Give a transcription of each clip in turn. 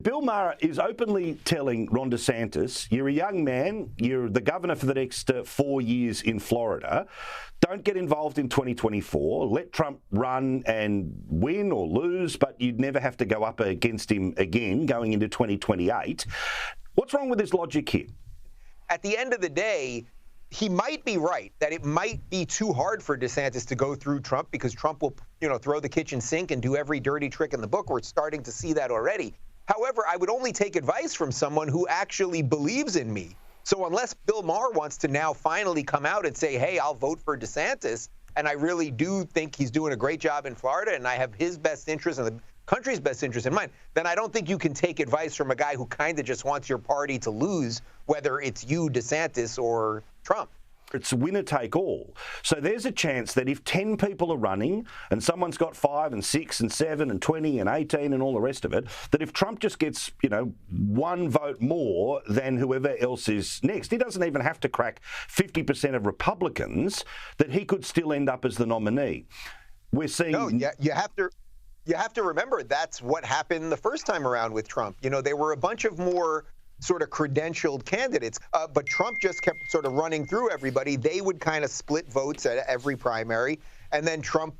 Bill Maher is openly telling Ron DeSantis, you're a young man, you're the governor for the next 4 years in Florida. Don't get involved in 2024. Let Trump run and win or lose, but you'd never have to go up against him again going into 2028. What's wrong with his logic here? At the end of the day, he might be right that it might be too hard for DeSantis to go through Trump because Trump will, throw the kitchen sink and do every dirty trick in the book. We're starting to see that already. However, I would only take advice from someone who actually believes in me. So unless Bill Maher wants to now finally come out and say, hey, I'll vote for DeSantis, and I really do think he's doing a great job in Florida and I have his best interest and the country's best interest in mind, then I don't think you can take advice from a guy who kind of just wants your party to lose, whether it's you, DeSantis, or Trump. It's winner take all. So there's a chance that if 10 people are running and someone's got 5 and 6 and 7 and 20 and 18 and all the rest of it, that if Trump just gets, one vote more than whoever else is next, he doesn't even have to crack 50% of Republicans, that he could still end up as the nominee. We're seeing... No, you have to remember that's what happened the first time around with Trump. There were a bunch of more sort of credentialed candidates, but Trump just kept sort of running through everybody. They would kind of split votes at every primary, and then Trump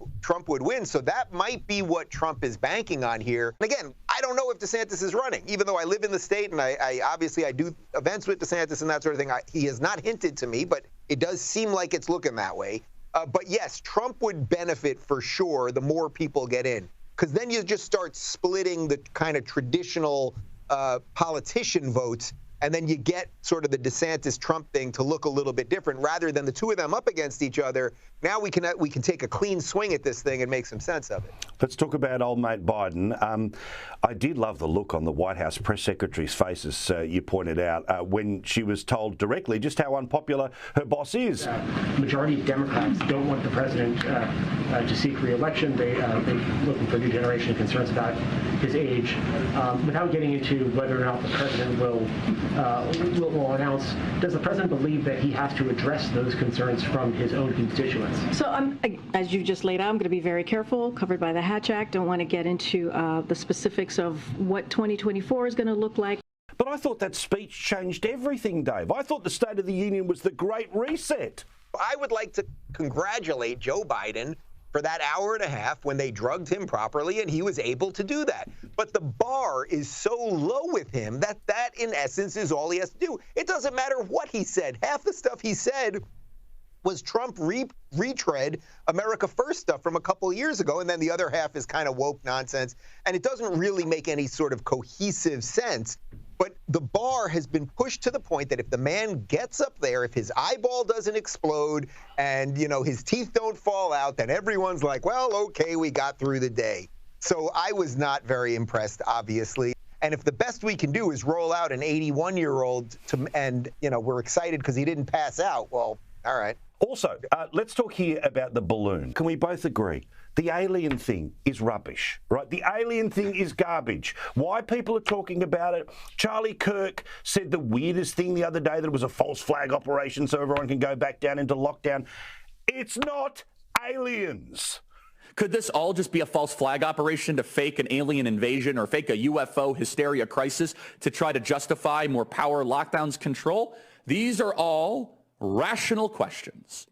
would win. So that might be what Trump is banking on here. And again, I don't know if DeSantis is running, even though I live in the state and I obviously do events with DeSantis and that sort of thing. He has not hinted to me, but it does seem like it's looking that way. But yes, Trump would benefit for sure the more people get in, because then you just start splitting the kind of traditional politician votes, and then you get sort of the DeSantis-Trump thing to look a little bit different, rather than the two of them up against each other. Now we can take a clean swing at this thing and make some sense of it. Let's talk about old mate Biden. I did love the look on the White House press secretary's face, as you pointed out, when she was told directly just how unpopular her boss is. Majority of Democrats don't want the president to seek re-election. They're looking for a new generation, concerns about his age. Without getting into whether or not the president will announce, does the president believe that he has to address those concerns from his own constituents? So as you just laid out, I'm going to be very careful, covered by the Hatch Act. Don't want to get into the specifics of what 2024 is going to look like. But I thought that speech changed everything, Dave. I thought the State of the Union was the Great Reset. I would like to congratulate Joe Biden for that hour and a half when they drugged him properly, and he was able to do that. But the bar is so low with him that in essence is all he has to do. It doesn't matter what he said. Half the stuff he said was Trump retread America First stuff from a couple of years ago, and then the other half is kind of woke nonsense, and it doesn't really make any sort of cohesive sense. But the bar has been pushed to the point that if the man gets up there, if his eyeball doesn't explode and, his teeth don't fall out, then everyone's like, well, okay, we got through the day. So I was not very impressed, obviously. And if the best we can do is roll out an 81-year-old and, we're excited because he didn't pass out, well, all right. Also, let's talk here about the balloon. Can we both agree? The alien thing is rubbish, right? The alien thing is garbage. Why people are talking about it? Charlie Kirk said the weirdest thing the other day, that it was a false flag operation so everyone can go back down into lockdown. It's not aliens. Could this all just be a false flag operation to fake an alien invasion or fake a UFO hysteria crisis to try to justify more power lockdowns control? These are all rational questions.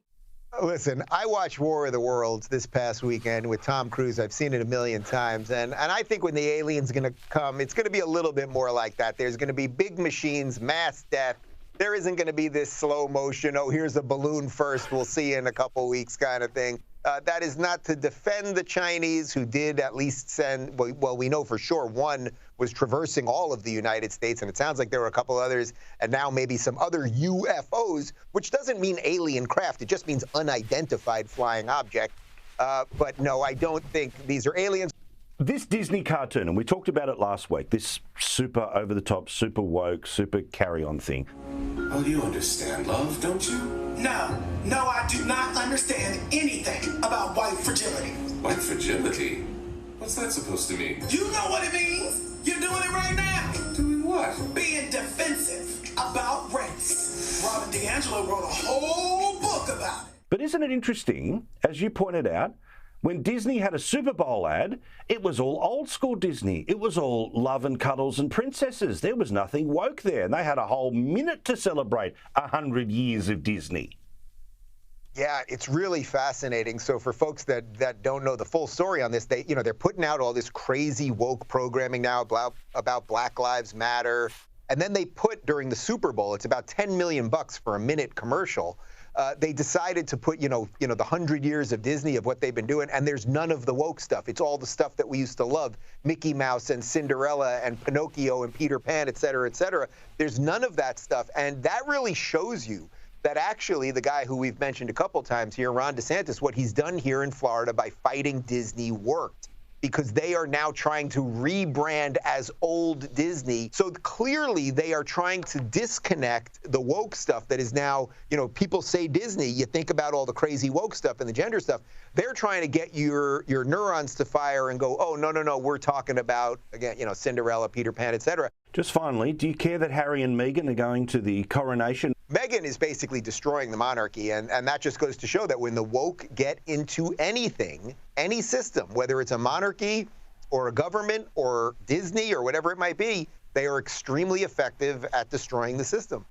Listen, I watched War of the Worlds this past weekend with Tom Cruise. I've seen it a million times. And I think when the alien's going to come, it's going to be a little bit more like that. There's going to be big machines, mass death. There isn't going to be this slow motion, oh, here's a balloon first, we'll see you in a couple weeks kind of thing. That is not to defend the Chinese, who did at least send, well, we know for sure one was traversing all of the United States, and it sounds like there were a couple others, and now maybe some other UFOs, which doesn't mean alien craft. It just means unidentified flying object. But no, I don't think these are aliens. This Disney cartoon, and we talked about it last week, this super over-the-top, super woke, super carry-on thing. Oh, you understand love, don't you? No, I do not understand anything about white fragility. White fragility? What's that supposed to mean? You know what it means. You're doing it right now. Doing what? Being defensive about race. Robin DiAngelo wrote a whole book about it. But isn't it interesting, as you pointed out, When Disney had a Super Bowl ad, it was all old school Disney. It was all love and cuddles and princesses. There was nothing woke there. And they had a whole minute to celebrate 100 years of Disney. Yeah, it's really fascinating. So for folks that don't know the full story on this, they're putting out all this crazy woke programming now about Black Lives Matter. And then they put during the Super Bowl, it's about $10 million for a minute commercial. They decided to put, the 100 years of Disney of what they've been doing, and there's none of the woke stuff. It's all the stuff that we used to love, Mickey Mouse and Cinderella and Pinocchio and Peter Pan, et cetera, et cetera. There's none of that stuff, and that really shows you that actually the guy who we've mentioned a couple times here, Ron DeSantis, what he's done here in Florida by fighting Disney worked, because they are now trying to rebrand as old Disney. So clearly they are trying to disconnect the woke stuff that is now, people say Disney, you think about all the crazy woke stuff and the gender stuff. They're trying to get your neurons to fire and go, oh, no, we're talking about, again, Cinderella, Peter Pan, et cetera. Just finally, do you care that Harry and Meghan are going to the coronation? Meghan is basically destroying the monarchy, and that just goes to show that when the woke get into anything, any system, whether it's a monarchy or a government or Disney or whatever it might be, they are extremely effective at destroying the system.